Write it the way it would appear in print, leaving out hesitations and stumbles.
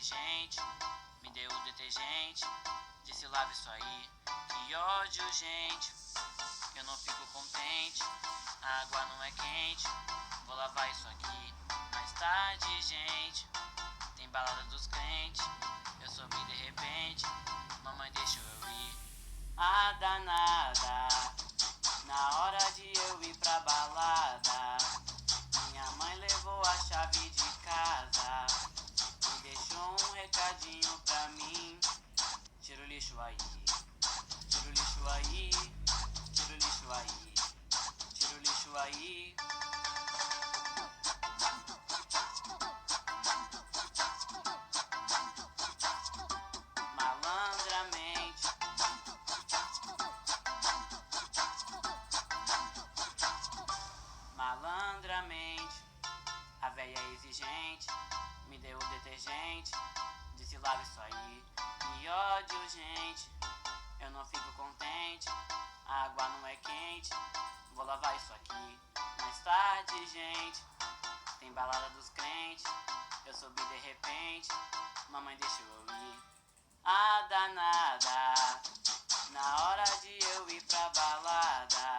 exigente, me deu o detergente, disse lava isso aí. Que ódio, gente, eu não fico contente, a água não é quente, vou lavar isso aqui. Mais tarde, gente, tem balada dos crentes, eu soube de repente, mamãe deixa eu ir. Ah, danada, na hora de eu ir pra balada, minha mãe levou a chave de casa e deixou um recadinho pra mim. Tira o lixo aí, tira o lixo aí, tira o lixo aí, tira o lixo aí. Malandramente, malandramente, a véia exigente me deu o detergente, disse lava isso aí. Que ódio, gente, eu não fico contente, a água não é quente, vou lavar isso aqui. Mais tarde, gente, tem balada dos crentes, eu soube de repente, mamãe deixou eu ir. Ah, danada, na hora de eu ir pra balada,